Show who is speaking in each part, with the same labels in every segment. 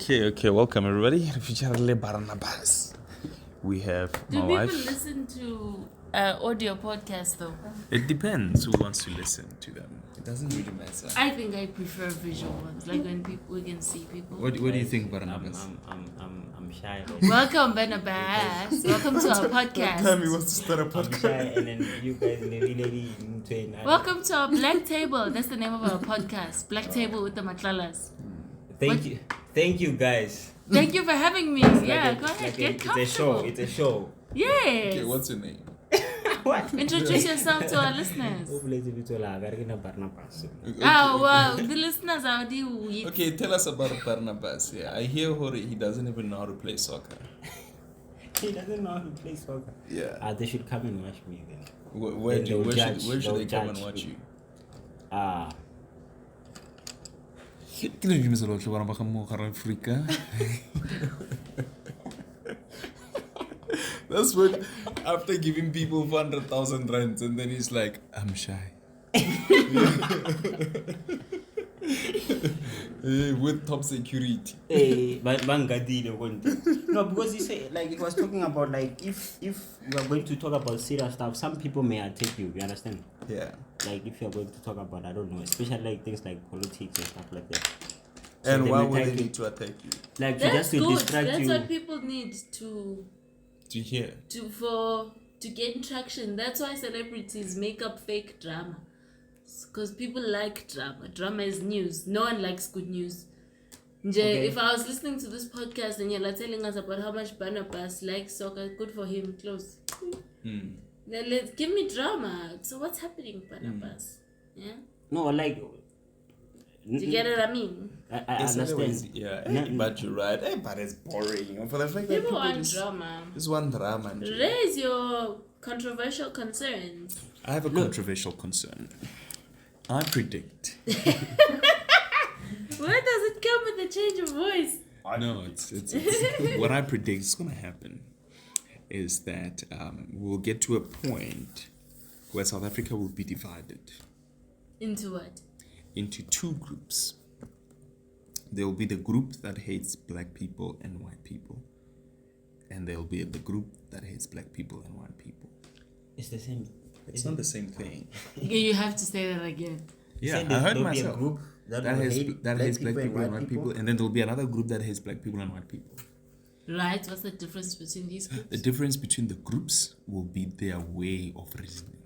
Speaker 1: Okay. Welcome everybody. Feature Barnabas. We have
Speaker 2: Do
Speaker 1: my
Speaker 2: people
Speaker 1: wife.
Speaker 2: listen to audio podcasts though?
Speaker 1: It depends who wants to listen to them. It doesn't really matter.
Speaker 2: I think I prefer visual ones, like when we can see people.
Speaker 1: What do you think, Barnabas?
Speaker 3: I'm shy.
Speaker 2: Welcome, Barnabas. Welcome to our podcast.
Speaker 1: He wants to start a
Speaker 3: I'm shy, and then you guys really
Speaker 2: Welcome to our Black Table. That's the name of our podcast. Black Table with the Matlalas.
Speaker 3: Thank you guys.
Speaker 2: Thank you for having me. Yeah, go ahead. Get comfortable.
Speaker 3: It's a show.
Speaker 2: Yes.
Speaker 1: Okay, what's your name?
Speaker 3: What?
Speaker 2: Introduce yourself to our listeners.
Speaker 3: Oh,
Speaker 2: Well, the listeners are the
Speaker 1: Okay, tell us about Barnabas. Yeah, I hear he doesn't even know how to play soccer.
Speaker 3: He doesn't know how to play soccer.
Speaker 1: Yeah.
Speaker 3: They should come and watch me then.
Speaker 1: Where should they come and watch you? That's what, after giving people 400,000 rands, and then he's like, I'm shy. With top security.
Speaker 3: No, because he said, like, it was talking about, like, if we are going to talk about serious stuff, some people may attack you understand?
Speaker 1: Yeah.
Speaker 3: Like, if you're going to talk about, I don't know, especially like things like politics and stuff like that. So
Speaker 1: And
Speaker 3: they
Speaker 1: why
Speaker 3: will
Speaker 1: would they
Speaker 3: attack you.
Speaker 1: need to attack you?
Speaker 3: Like,
Speaker 2: That's
Speaker 3: to
Speaker 2: good.
Speaker 3: distract
Speaker 2: That's
Speaker 3: you.
Speaker 2: what people need to
Speaker 1: hear.
Speaker 2: To gain traction. That's why celebrities make up fake drama. Because people like drama. Drama is news. No one likes good news.
Speaker 3: Okay.
Speaker 2: If I was listening to this podcast and you're like telling us about how much Barnabas likes soccer, good for him, close. Then give me drama. So what's happening, Barnabas? Yeah?
Speaker 3: No, like...
Speaker 2: Do you get what I mean?
Speaker 3: I
Speaker 1: Yes,
Speaker 3: understand.
Speaker 1: anyways, yeah, but you're right. But it's boring. For the fact that
Speaker 2: People want
Speaker 1: just
Speaker 2: drama.
Speaker 1: want drama.
Speaker 2: Raise your controversial concerns.
Speaker 1: I have a controversial concern. I predict.
Speaker 2: Where does it come with a change of voice?
Speaker 1: No, it's what I predict is going to happen is that we'll get to a point where South Africa will be divided
Speaker 2: Into what?
Speaker 1: into two groups. There will be the group that hates black people and white people, and there will be the group that hates black people and white people.
Speaker 3: It's the same.
Speaker 1: It's not the same thing.
Speaker 2: You have to say that again.
Speaker 1: Yeah,
Speaker 3: Said
Speaker 1: I heard
Speaker 3: there'll be a
Speaker 1: myself.
Speaker 3: group that
Speaker 1: That
Speaker 3: will
Speaker 1: hates
Speaker 3: hate
Speaker 1: black people and
Speaker 3: white
Speaker 1: white people, and then there'll be another group that hates black people and white people.
Speaker 2: Right? What's the difference between these groups?
Speaker 1: The difference between the groups will be their way of reasoning,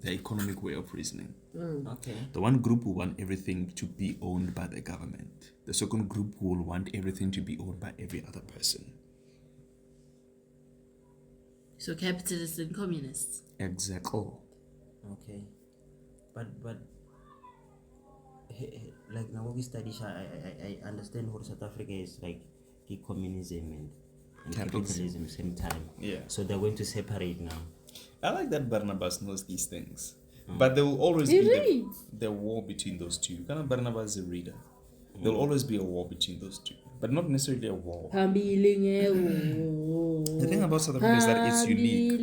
Speaker 1: their economic way of reasoning.
Speaker 3: Okay.
Speaker 1: The one group will want everything to be owned by the government. The second group will want everything to be owned by every other person.
Speaker 2: So capitalists and communists.
Speaker 1: Exactly.
Speaker 3: Okay. But like now we study, I understand what South Africa is like the communism and capitalism same time.
Speaker 1: Yeah.
Speaker 3: So they're going to separate now.
Speaker 1: I like that Barnabas knows these things. But there will always
Speaker 2: He
Speaker 1: be
Speaker 2: reads.
Speaker 1: the war between those two. Kind of Barnabas is a reader. There will always be a war between those two. But not necessarily a war. The thing about South Africa is that it's unique.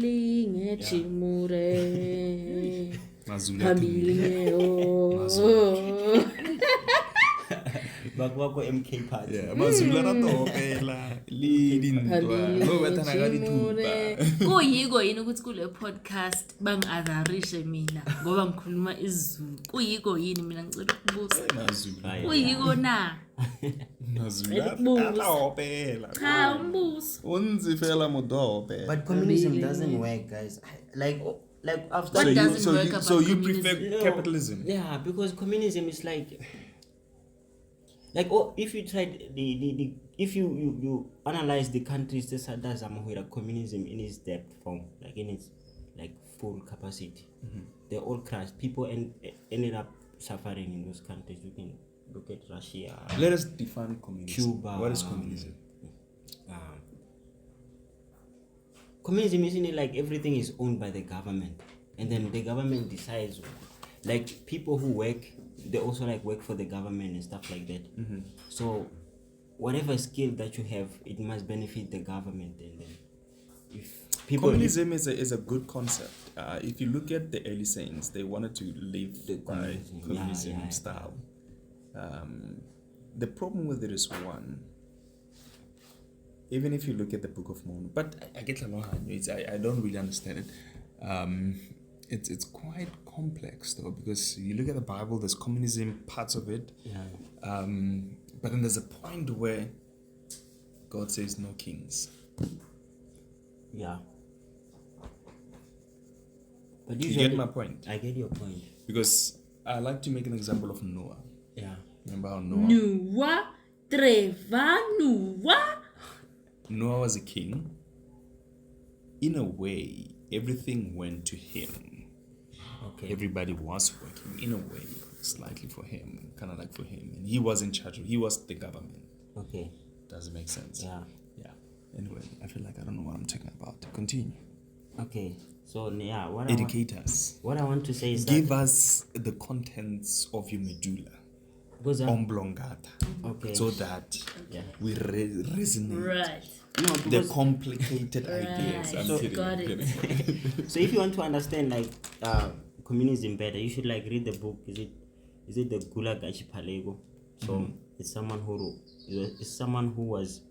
Speaker 1: Mazulu.
Speaker 3: Bakwako MK party.
Speaker 1: Yeah, Mazulu ratopela. Leading
Speaker 2: Kuyiko yini ukuthi kule podcast bangi-azarishe mina ngoba ngikhuluma isiZulu. Kuyiko yini mina ngicela ukubuza. Kuyiko na?
Speaker 1: Mazulu ratopela.
Speaker 2: Cha, umbuzo.
Speaker 1: Unzifela modopela.
Speaker 3: But communism doesn't work, guys. Like after
Speaker 2: What doesn't work about
Speaker 1: so you
Speaker 2: communism?
Speaker 1: prefer capitalism?
Speaker 3: Yeah, because communism is like if you tried if you analyze the countries that communism in its depth form, like in its like full capacity, they all crashed. People ended up suffering in those countries. You can look at Russia.
Speaker 1: Let us define communism.
Speaker 3: Cuba.
Speaker 1: What is communism?
Speaker 3: Communism isn't it like everything is owned by the government, and then the government decides. Like people who work, they also like work for the government and stuff like that. So whatever skill that you have, it must benefit the government. And then if people
Speaker 1: Communism is a good concept. If you look at the early saints, they wanted to live by communism style. The problem with it is one, even if you look at the Book of Mormon, but I get I don't really understand it. It's quite complex though, because you look at the Bible, there's communism parts of it.
Speaker 3: Yeah.
Speaker 1: But then there's a point where God says no kings.
Speaker 3: Yeah. But
Speaker 1: You get my point?
Speaker 3: I get your point.
Speaker 1: Because I like to make an example of Noah.
Speaker 3: Yeah.
Speaker 1: Remember how Noah?
Speaker 2: Noah, Trevor, Noah.
Speaker 1: Noah was a king. In a way, everything went to him.
Speaker 3: Okay.
Speaker 1: Everybody was working in a way, slightly for him, kind of like for him. And he was in charge. He was the government.
Speaker 3: Okay.
Speaker 1: Does it make sense?
Speaker 3: Yeah.
Speaker 1: Yeah. Anyway, I feel like I don't know what I'm talking about. Continue.
Speaker 3: Okay. So yeah,
Speaker 1: Educate us.
Speaker 3: What I want to say is
Speaker 1: Give us the contents of your medulla
Speaker 3: because
Speaker 1: oblongata,
Speaker 3: okay.
Speaker 1: so that we resonate
Speaker 2: Right.
Speaker 3: No,
Speaker 1: the
Speaker 3: because
Speaker 1: complicated ideas. I'm
Speaker 2: So
Speaker 1: kidding.
Speaker 2: got
Speaker 1: I'm
Speaker 2: it.
Speaker 1: kidding.
Speaker 3: so if you want to understand like communism better, you should like read the book. Is it the Gulag Archipelago? So it's someone who was,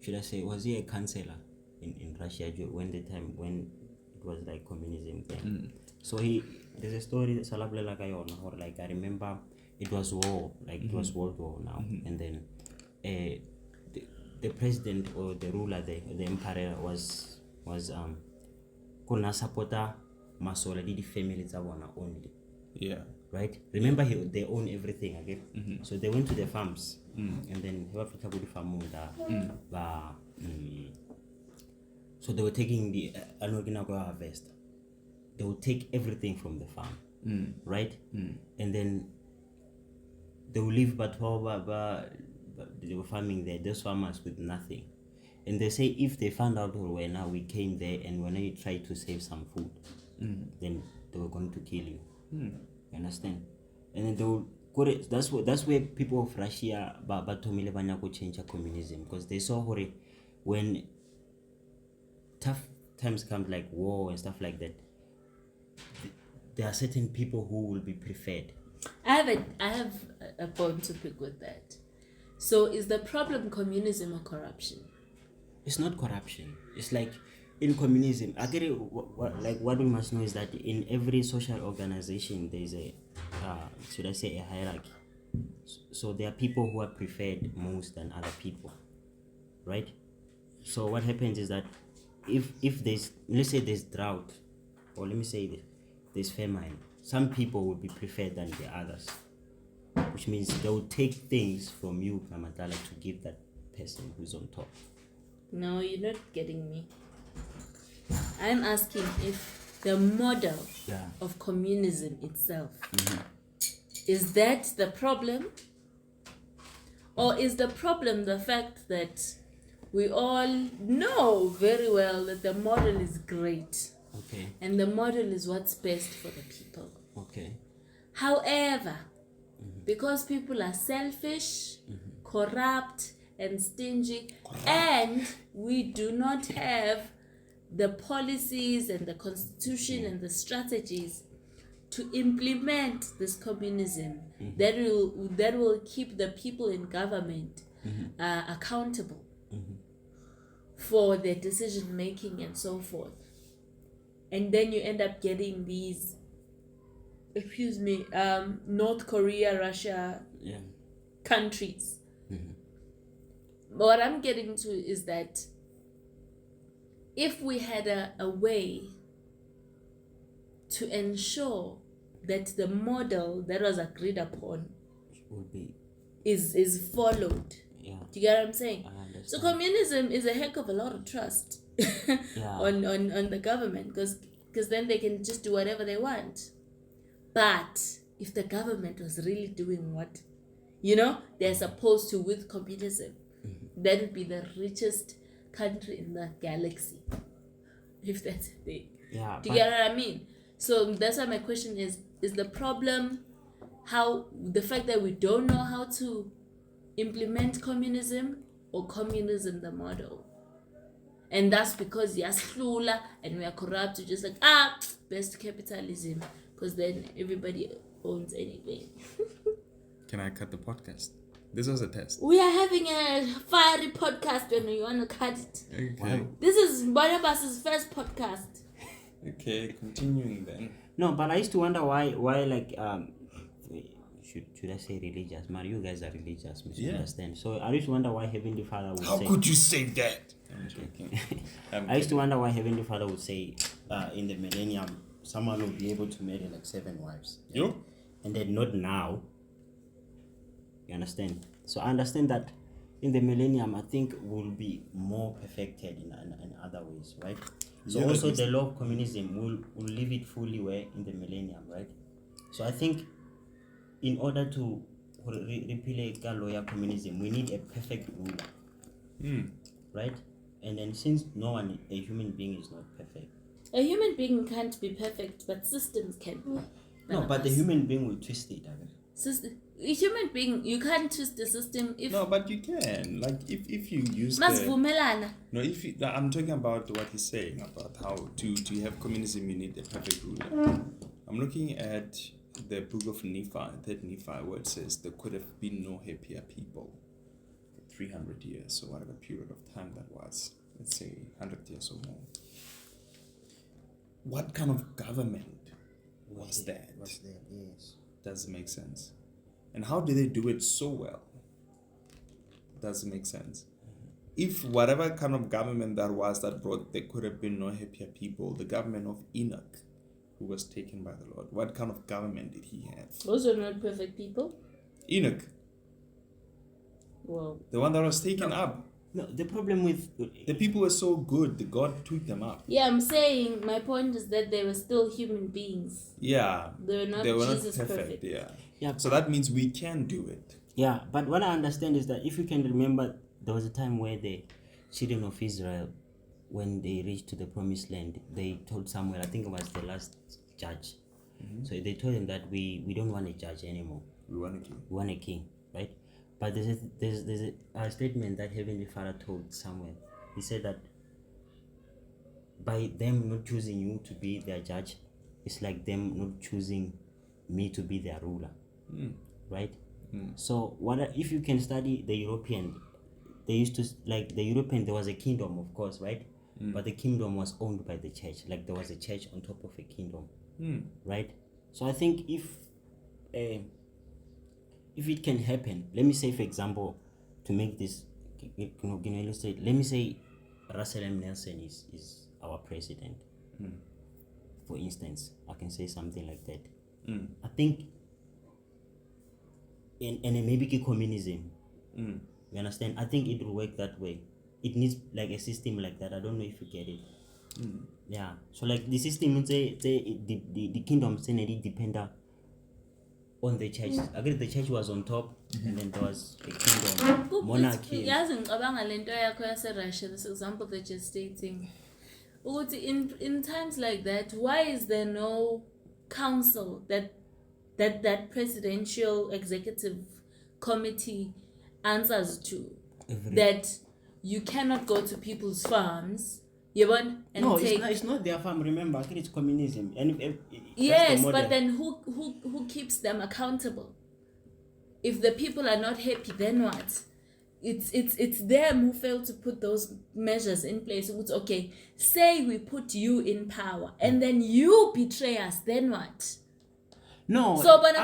Speaker 3: should I say, was he a counselor in Russia when it was like communism thing? So there's a story Salablela Gayona, or like I remember it was war, like it was World War now, and then the president or the ruler, the emperor was gonna support Masola the family only.
Speaker 1: Yeah.
Speaker 3: Right? Remember they own everything again. So they went to the farms and then so they were taking the harvest. They would take everything from the farm. Right? And then they will leave but they were farming there, those farmers with nothing. And they say if they found out where now we came there and when you tried to save some food, then they were going to kill you. You understand? And then they will go that's where people of Russia could change communism, because they saw when tough times come like war and stuff like that, there are certain people who will be preferred.
Speaker 2: I have a bone to pick with that. So is the problem communism or corruption?
Speaker 3: It's not corruption. It's like in communism, I get it. What we must know is that in every social organization there is a should I say a hierarchy. So there are people who are preferred most than other people, right? So what happens is that if there's, let's say there's drought, or let me say this, there's famine, some people will be preferred than the others, which means they will take things from you, Matlala, to give that person who's on top.
Speaker 2: No, you're not getting me. I'm asking if the model of communism itself, is that the problem? Or is the problem the fact that we all know very well that the model is great?
Speaker 3: Okay.
Speaker 2: And the model is what's best for the people.
Speaker 3: Okay.
Speaker 2: However, because people are selfish, corrupt, and stingy, and we do not have the policies and the constitution and the strategies to implement this communism that will keep the people in government accountable for their decision making and so forth. And then you end up getting these, North Korea, Russia countries. What I'm getting to is that if we had a way to ensure that the model that was agreed upon
Speaker 3: Would be
Speaker 2: is followed.
Speaker 3: yeah.
Speaker 2: Do you get what I'm saying?
Speaker 3: I understand.
Speaker 2: So communism is a heck of a lot of trust on the government, because then they can just do whatever they want. But if the government was really doing what they're supposed to with communism, that would be the richest country in the galaxy, if that's a thing.
Speaker 3: Yeah.
Speaker 2: Do you get what I mean? So that's why my question is the problem the fact that we don't know how to implement communism, or communism the model? And that's because yaslula and we are corrupt, we're just like best capitalism, because then everybody owns anything.
Speaker 1: Can I cut the podcast? This was a test.
Speaker 2: We are having a fiery podcast when you want to cut it.
Speaker 1: Okay.
Speaker 3: Wow.
Speaker 2: This is Barnabas's first podcast.
Speaker 1: Okay, continuing then.
Speaker 3: No, but I used to wonder why like should I say religious? Man, you guys are religious, you
Speaker 1: Yeah.
Speaker 3: understand. So I used to wonder why Heavenly Father would
Speaker 1: How
Speaker 3: say.
Speaker 1: could you say that? I'm joking.
Speaker 3: I used to wonder why Heavenly Father would say, in the millennium, someone will be able to marry like 7 wives.
Speaker 1: You?
Speaker 3: And then not now. You understand? So I understand that in the millennium, I think will be more perfected in other ways, right? So
Speaker 1: Yeah,
Speaker 3: also
Speaker 1: but
Speaker 3: the law of communism will live it fully where in the millennium, right? So I think in order to repeal lawyer communism, we need a perfect ruler, right? And then since a human being is not perfect.
Speaker 2: A human being can't be perfect, but systems can be.
Speaker 3: No, but the human being will twist it.
Speaker 2: A human being, you can't twist the system if
Speaker 1: No, but you can. Like if you use
Speaker 2: masivumelana.
Speaker 1: no, if you, I'm talking about what he's saying about how to have communism you need a perfect ruler. I'm looking at the book of Nephi, that Nephi, where it says there could have been no happier people for 300 years or whatever period of time that was. Let's say 100 years or more. What kind of government was that?
Speaker 3: Was there? Yes.
Speaker 1: Does it make sense? And how did they do it so well? Does it make sense? If whatever kind of government that was that brought, there could have been no happier people, the government of Enoch, who was taken by the Lord, what kind of government did he have?
Speaker 2: Those are not perfect people.
Speaker 1: Enoch,
Speaker 2: Well,
Speaker 1: the one that was taken up.
Speaker 3: No, the problem with
Speaker 1: The people were so good, the God took them up.
Speaker 2: yeah, I'm saying my point is that they were still human beings.
Speaker 1: Yeah,
Speaker 2: They were not Jesus perfect.
Speaker 1: Yeah.
Speaker 3: Yeah.
Speaker 1: So that means we can do it.
Speaker 3: Yeah, but what I understand is that if you can remember, there was a time where the children of Israel, when they reached to the promised land, they told Samuel, I think it was the last judge. So they told him that we don't want a judge anymore.
Speaker 1: We want to king.
Speaker 3: We want a king, right? But there's a statement that Heavenly Father told Samuel. He said that by them not choosing you to be their judge, it's like them not choosing me to be their ruler, right? So if you can study the European, they used to there was a kingdom, of course, right? But the kingdom was owned by the church. Like there was a church on top of a kingdom, right? So I think if it can happen, let me say, for example, to make this illustrate, let me say Russell M. Nelson is our president. For instance, I can say something like that. I think in maybe communism, you understand? I think it will work that way. It needs like a system like that. I don't know if you get it. Yeah. So like the system, the kingdom depend on the church. I guess the church was on top, and then there was a kingdom, monarchy.
Speaker 2: Yazi ngicabanga lento yakho yase-Russia, this example that you're stating. Ukuthi in times like that, why is there no council that presidential executive committee answers to? That you cannot go to people's farms, and
Speaker 3: No,
Speaker 2: take.
Speaker 3: it's not their farm. Remember, I think it's communism. And
Speaker 2: Yes, but then who keeps them accountable? If the people are not happy, then what? It's them who fail to put those measures in place. It's okay. Say we put you in power, and then you betray us. Then what?
Speaker 3: no.
Speaker 2: So, but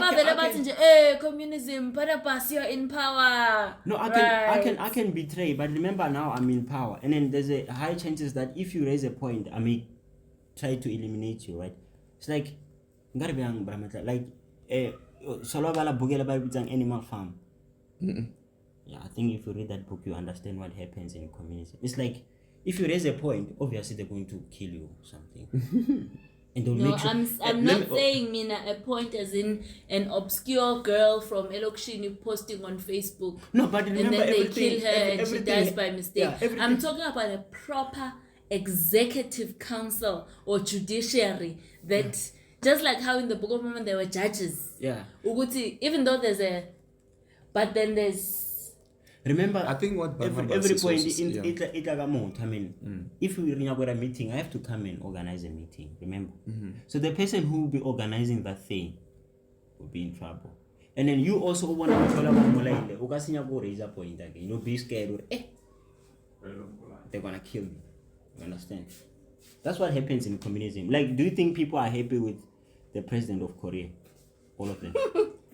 Speaker 2: communism, but you're in power.
Speaker 3: No, I can betray, but remember now I'm in power, and then there's a high chances that if you raise a point, I may try to eliminate you, right? It's like Animal Farm. Yeah, I think if you read that book, you understand what happens in communism. It's like if you raise a point, obviously they're going to kill you or something. And they'll
Speaker 2: No,
Speaker 3: make sure,
Speaker 2: I'm not saying Mina a point as in an obscure girl from Elokshini posting on Facebook.
Speaker 3: No, but remember,
Speaker 2: and then they
Speaker 3: everything-
Speaker 2: kill her and she
Speaker 3: everything-
Speaker 2: dies by mistake.
Speaker 3: yeah, everything-
Speaker 2: I'm talking about a proper executive council or judiciary that just like how in the Book of Mormon there were judges.
Speaker 3: Yeah.
Speaker 2: Uguti, even though but then there's
Speaker 3: Remember,
Speaker 1: I think what
Speaker 3: every
Speaker 1: Barnabas is
Speaker 3: point
Speaker 1: also- yeah.
Speaker 3: it's like a month. I mean, if we got a meeting, I have to come and organize a meeting. Remember, so the person who will be organizing that thing will be in trouble. And then you also want to raise a point again. Be scared. They're gonna kill me. You understand? That's what happens in communism. Like, do you think people are happy with the president of Korea? All of them.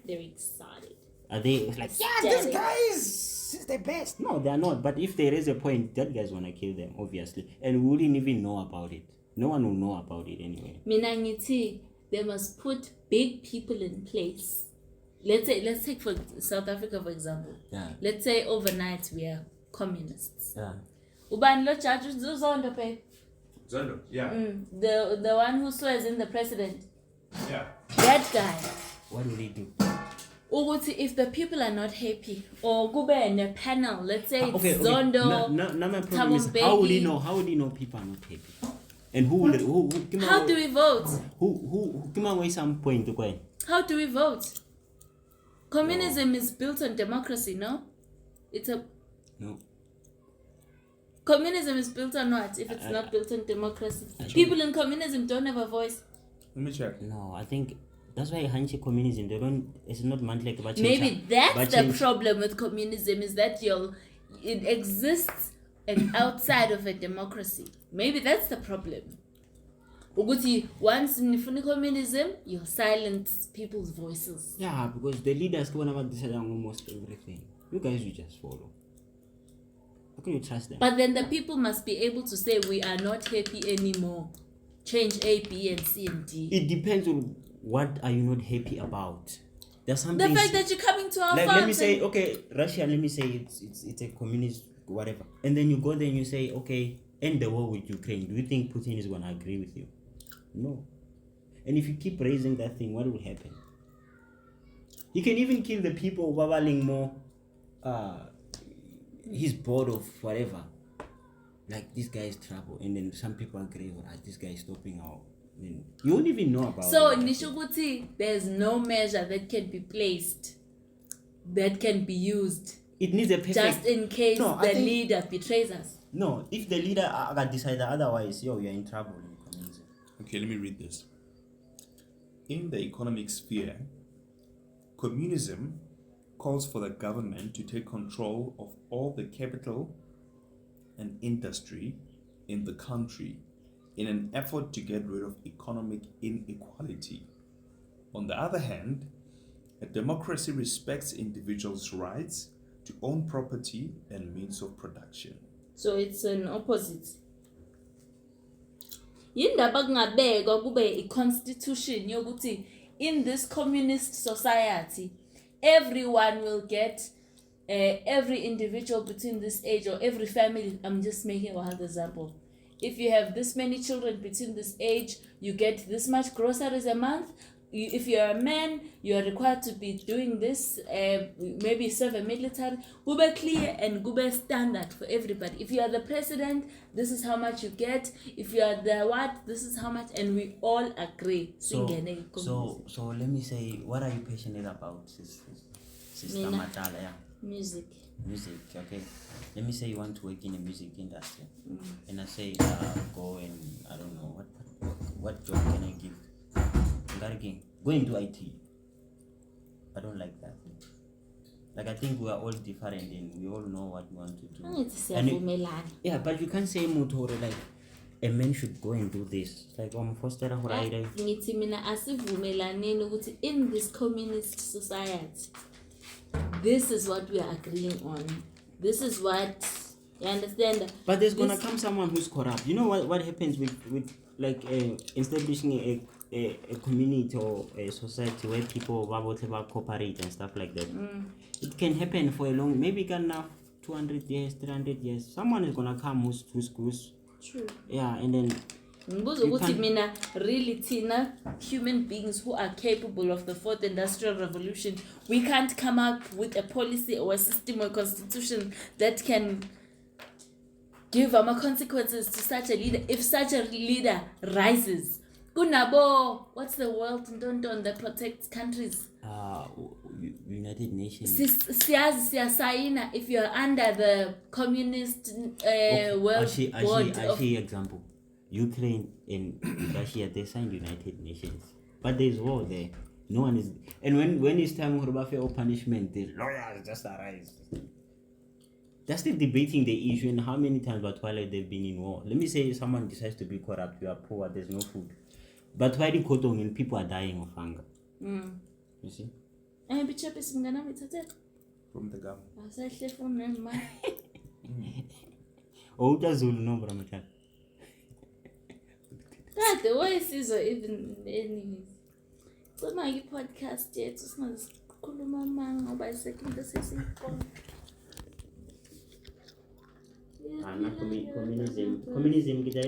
Speaker 2: They're excited.
Speaker 3: Are they like, this guy is the best? No, they are not. But if there is a point, that guy's gonna kill them, obviously. And we wouldn't even know about it. No one will know about it anyway.
Speaker 2: Minangiti, they must put big people in place. Let's take for South Africa, for example.
Speaker 3: Yeah.
Speaker 2: Let's say overnight we are communists.
Speaker 3: Yeah.
Speaker 2: Uban lo charge Zondo pay.
Speaker 1: Zondo, yeah.
Speaker 2: The one who swears in the president.
Speaker 1: Yeah.
Speaker 2: That guy.
Speaker 3: What do they do?
Speaker 2: Uguti, if the people are not happy, or go in a panel, let's say
Speaker 3: Okay.
Speaker 2: Zondo.
Speaker 3: Now my problem is, how would you know people are not happy? And who
Speaker 2: how do we vote?
Speaker 3: Who give away some point to go?
Speaker 2: How do we vote? Communism is built on democracy, no?
Speaker 3: No.
Speaker 2: Communism is built on what if it's not built on democracy? People in communism don't have a voice.
Speaker 1: Let me check.
Speaker 3: No, I think that's why Hanshi communism, it's not meant like about
Speaker 2: Maybe that's the problem with communism, is that it exists and outside of a democracy. Maybe that's the problem. Uguti, once in communism, you silence people's voices.
Speaker 3: Yeah, because the leaders go about decide on almost everything. You guys will just follow. How can you trust them?
Speaker 2: But then the people must be able to say, we are not happy anymore. Change A, B, and C, and D.
Speaker 3: It depends on what are you not happy about. There's something.
Speaker 2: The fact that you're coming to our
Speaker 3: like,
Speaker 2: farms.
Speaker 3: let me say, okay, Russia, let me say it's a communist, whatever. And then you go there and you say, okay, end the war with Ukraine. Do you think Putin is going to agree with you? No. And if you keep raising that thing, what will happen? He can even kill the people babbling more. He's bored of whatever. Like, this guy is trouble. And then some people agree, this guy is stopping out. Then you won't even know about
Speaker 2: so,
Speaker 3: it.
Speaker 2: Nishuguti, there's no measure that can be placed, that can be used.
Speaker 3: It needs a perfect...
Speaker 2: Just in case the leader betrays us.
Speaker 3: No, if the leader decides otherwise, you're in trouble in communism.
Speaker 1: Okay, let me read this. In the economic sphere, communism calls for the government to take control of all the capital and industry in the country in an effort to get rid of economic inequality. On the other hand, a democracy respects individuals' rights to own property and means of production.
Speaker 2: So it's an opposite. Yindaba kungabekwa kube a constitution yokuthi in this communist society everyone will get every individual between this age, or every family, I'm just making a wild example. If you have this many children between this age, you get this much groceries a month. If you're a man, you are required to be doing this, maybe serve a military. Gube clear and gube standard for everybody. If you are the president, this is how much you get. If you are the what, this is how much, and we all agree.
Speaker 3: So let me say, what are you passionate about, Sister Matlala? Yeah.
Speaker 2: Music,
Speaker 3: okay. Let me say you want to work in the music industry. And I say, go and, I don't know, what job can I give? Go into IT. I don't like that. Like, I think we are all different and we all know what we want to do. Yeah, but you can't say Mutore, like, a man should go and do this. Like, I'm forced to
Speaker 2: in this communist society, this is what we are agreeing on. This is what, you understand?
Speaker 3: But there's gonna come someone who's corrupt. You know what happens with like establishing a community or a society where people cooperate and stuff like that. It can happen for a long, maybe 200 years, 300 years. Someone is gonna come who's
Speaker 2: true.
Speaker 3: Yeah, and then
Speaker 2: really Tina, human beings who are capable of the fourth industrial revolution, we can't come up with a policy or a system or a constitution that can give consequences to such a leader. If such a leader rises, kunabo, what's the world that protects countries?
Speaker 3: United Nations.
Speaker 2: If you're under the communist world board.
Speaker 3: Example. Ukraine and Russia, they signed United Nations, but there's war there. No one is, and when it's time for buffet or punishment, the lawyers just arise. They're still debating the issue and how many times but while they've been in war. Let me say someone decides to be corrupt, you are poor, there's no food. But while the cotton and people are dying of hunger. You see?
Speaker 1: From the government.
Speaker 3: Oh, that's Zulu no, Brahmachan.
Speaker 2: God, the voice is even anyways. So my podcast yet sikhuluma manga ngoba isekinto sesikhona.
Speaker 3: Communism